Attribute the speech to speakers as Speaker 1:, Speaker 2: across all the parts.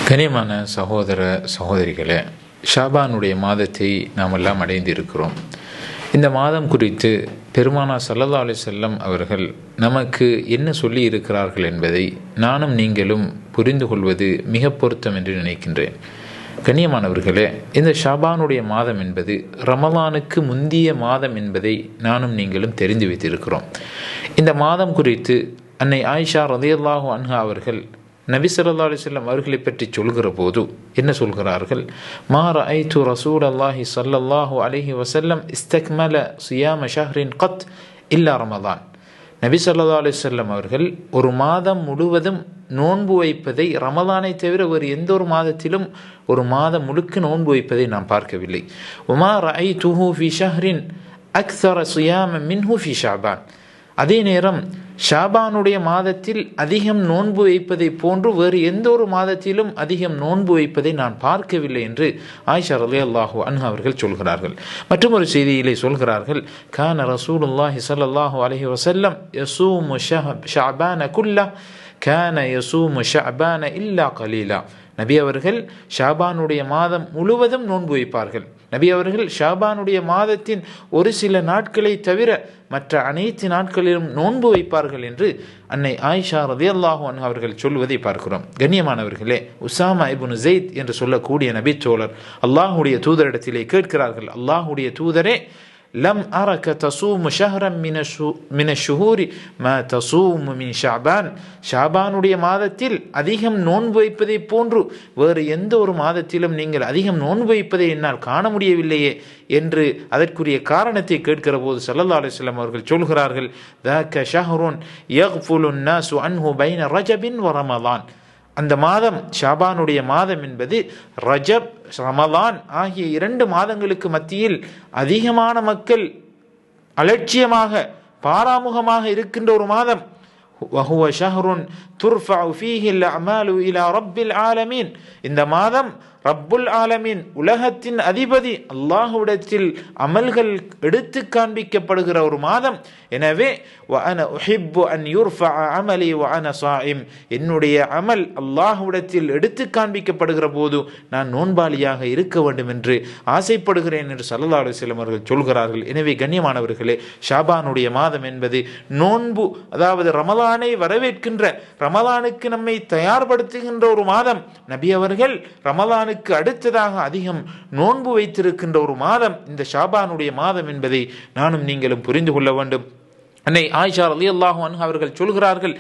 Speaker 1: கனியமான சகோதர சகோதரிகளே, ஷாபானுடைய மாதத்தை நாம் எல்லாம் அடைந்திருக்கிறோம். இந்த மாதம் குறித்து பெருமானார் ஸல்லல்லாஹு அலைஹி வஸல்லம் அவர்கள் நமக்கு என்ன சொல்லி இருக்கிறார்கள் என்பதை நானும் நீங்களும் புரிந்து கொள்வது மிக பொருத்தம் என்று நினைக்கின்றேன். கண்ணியமானவர்களே, இந்த ஷாபானுடைய மாதம் என்பது ரமலானுக்கு முந்திய மாதம் என்பதை நானும் நீங்களும் தெரிந்து வைத்திருக்கிறோம். இந்த மாதம் குறித்து அன்னை ஆயிஷா ரலியல்லாஹு அன்ஹா அவர்கள் நபி ஸல்லல்லாஹு அலைஹி வஸல்லம் அவர்களை பற்றி சொல்கிற போது என்ன சொல்கிறார்கள்? மா ரஅய்து ரசூலல்லாஹி ஸல்லல்லாஹு அலைஹி வஸல்லம் இஸ்தக்மல சியாம ஷஹ்ரின் கத் இல்லா ரமலான். நபி ஸல்லல்லாஹு அலைஹி வஸல்லம் அவர்கள் ஒரு மாதம் முழுவதும் நோன்பு வைப்பதை, ரமலானை தவிர வேறு எந்த ஒரு மாதத்திலும் ஒரு மாதம் முழுக்க நோன்பு வைப்பதை நாம் பார்க்கவில்லை. வமா ரஅய்துஹு ஃபி ஷஹ்ரின் அக்ஸர சியாம மின்ஹு ஃபி ஷஅபான். அதே நேரம் ஷாபானுடைய மாதத்தில் அதிகம் நோன்பு வைப்பதை போன்று வேறு எந்த ஒரு மாதத்திலும் அதிகம் நோன்பு வைப்பதை நான் பார்க்கவில்லை என்று ஆயிஷா ரலியல்லாஹு அன்ஹா அவர்கள் சொல்கிறார்கள். மற்றும் ஒரு செய்தியிலே சொல்கிறார்கள், கான ரசூலுல்லாஹி ஸல்லல்லாஹு அலைஹி வஸல்லம் யஸூமு ஷஅபான குல்லா கான யஸூமு ஷஅபான இல்லா கலீலா. நபி அவர்கள் ஷாபானுடைய மாதம் முழுவதும் நோன்பு வைப்பார்கள். நபி அவர்கள் ஷாபானுடைய மாதத்தின் ஒரு சில நாட்களை தவிர மற்ற அனைத்து நாட்களிலும் நோன்பு வைப்பார்கள் என்று அன்னை ஆயிஷா ரலியல்லாஹு அன்ஹா அவர்கள் சொல்வதை பார்க்கிறோம். கண்ணியமானவர்களே, உசாமா இப்னு ஸைத் என்று சொல்லக்கூடிய நபித்தோழர் அல்லாஹுடைய தூதரிடத்திலே கேட்கிறார்கள், அல்லாஹுடைய தூதரே, லம் அரக தசூமு ஷஹ்ரம் மின ஷுஹூரி மா தசூமு மின் ஷஅபான். ஷாபானுடைய மாதத்தில் அதிகம் நோன்பு வைப்பதை போன்று வேறு எந்த ஒரு மாதத்திலும் நீங்கள் அதிகம் நோன்பு வைப்பதை என்னால் காண முடியவில்லையே என்று அதற்குரிய காரணத்தை கேட்கிற போது ஸல்லல்லாஹு அலைஹி வஸல்லம் அவர்கள் சொல்கிறார்கள், ذاك شهر يغفل الناس عنه بين رجب ورمضان. அந்த மாதம், ஷாபானுடைய மாதம் என்பது ரஜப் ரமலான் ஆகிய 2 மாதங்களுக்கு மத்தியில் அதிகமான மக்கள் அலட்சியமாக பாராமுகமாக இருக்கின்ற ஒரு மாதம். وهو شهر ترفع فيه الأعمال إلى رب العالمين. இந்த மாதம் ரப்புல் ஆலமீன், உலகத்தின் அதிபதி அல்லாஹ்விடத்தில் அமல்கள் எடுத்து காண்பிக்கப்படுகிற ஒரு மாதம். எனவே وأنا أحب أن يرفع عملي وأنا صائم. என்னுடைய அமல் அல்லாஹ்விடத்தில் எடுத்து காண்பிக்கப்படுகிற போது நான் நோன்பாளியாக இருக்க வேண்டும் என்று ஆசைப்படுகிறேன் என்று ஸல்லல்லாஹு அலைஹி வஸல்லம் அவர்கள் சொல்கிறார்கள். எனவே கண்ணியமானவர்களே, ஷாபானுடைய மாதம் என்பது நோன்பு, அதாவது ரமலானை வரவேற்கின்ற, ரமலானுக்கு நம்மை தயார்படுத்துகின்ற ஒரு மாதம். நபி அவர்கள் ரமலானுக்கு அடுத்ததாக அதிகம் நோன்பு வைத்திருக்கின்ற ஒரு மாதம் இந்த ஷாபானுடைய மாதம் என்பதை நானும் நீங்களும் புரிந்து கொள்ள வேண்டும். அன்னை ஆயிஷா ரலியல்லாஹு அன்ஹா அவர்கள் சொல்கிறார்கள்,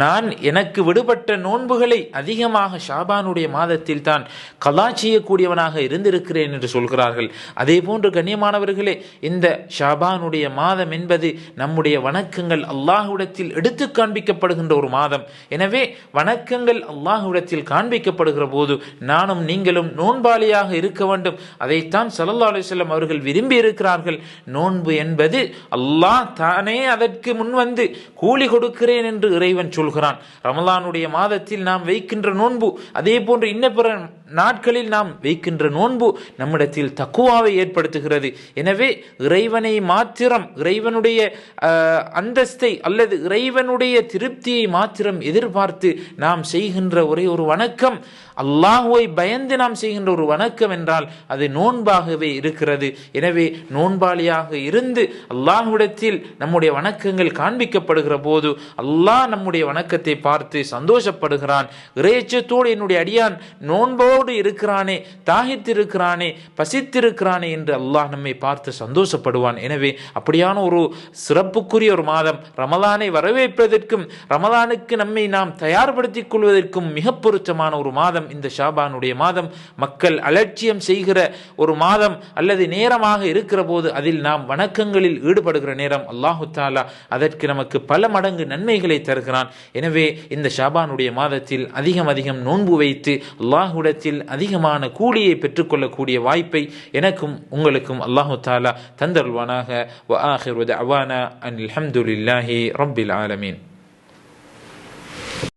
Speaker 1: நான் எனக்கு விடுபட்ட நோன்புகளை அதிகமாக ஷாபானுடைய மாதத்தில் தான் கலா செய்யக்கூடியவனாக இருந்திருக்கிறேன் என்று சொல்கிறார்கள். அதே போன்று கண்ணியமானவர்களே, இந்த ஷாபானுடைய மாதம் என்பது நம்முடைய வணக்கங்கள் அல்லாஹ்விடத்தில் எடுத்து காண்பிக்கப்படுகின்ற ஒரு மாதம். எனவே வணக்கங்கள் அல்லாஹ்விடத்தில் காண்பிக்கப்படுகிற போது நானும் நீங்களும் நோன்பாளியாக இருக்க வேண்டும். அதைத்தான் ஸல்லல்லாஹு அலைஹி வஸல்லம் அவர்கள் விரும்பி இருக்கிறார்கள். நோன்பு என்பது அல்லாஹ் தானே அதற்கு முன்வந்து கூலி கொடுக்கிறேன் என்று இறைவன் சொல்கிறான். ரமலானுடைய மாதத்தில் நாம் வைக்கின்ற நோன்பு, அதே போன்று இன்ன பிற நாட்களில் நாம் வைக்கின்ற நோன்பு நம்மிடத்தில் தக்குவாவை ஏற்படுத்துகிறது. எனவே இறைவனை மாத்திரம், இறைவனுடைய அந்தஸ்தை அல்லது இறைவனுடைய திருப்தியை மாத்திரம் எதிர்பார்த்து நாம் செய்கின்ற ஒரே ஒரு வணக்கம், அல்லாஹுவை பயந்து நாம் செய்கின்ற ஒரு வணக்கம் என்றால் அது நோன்பாகவே இருக்கிறது. எனவே நோன்பாளியாக இருந்து அல்லாஹ்விடத்தில் நம்முடைய வணக்கங்கள் காண்பிக்கப்படுகிற போது அல்லாஹ் நம்முடைய வணக்கத்தை பார்த்து சந்தோஷப்படுகிறான். இறையச்சத்தோடு என்னுடைய அடியான் நோன்போடு இருக்கிறானே, தாகித்திருக்கிறானே, பசித்திருக்கிறானே என்று அல்லாஹ் நம்மை பார்த்து சந்தோஷப்படுவான். எனவே அப்படியான ஒரு சிறப்புக்குரிய ஒரு மாதம், ரமலானை வரவேற்பதற்கும் ரமலானுக்கு நம்மை நாம் தயார்படுத்திக் கொள்வதற்கும் மிக பொருத்தமான ஒரு மாதம் இந்த ஷாபானுடைய மாதம். மக்கள் அலட்சியம் செய்கிற ஒரு மாதம் அல்லது நேரமாக இருக்கிற போது அதில் நாம் வணக்கங்களில் ஈடுபடுகிற நேரம் அல்லாஹு தஆலா அதற்கு நமக்கு பல மடங்கு நன்மைகளை தருகிறான். எனவே இந்த ஷாபானுடைய மாதத்தில் அதிகம் நோன்பு வைத்து அல்லாஹ்விடத்தில் அதிகமான கூலியை பெற்றுக்கொள்ளக்கூடிய வாய்ப்பை எனக்கும் உங்களுக்கும் அல்லாஹு தஆலா தந்தருள்வானாக. வ ஆகிரு தஅவானா அனில் ஹம்துலில்லாஹி ரப்பில் ஆலமீன்.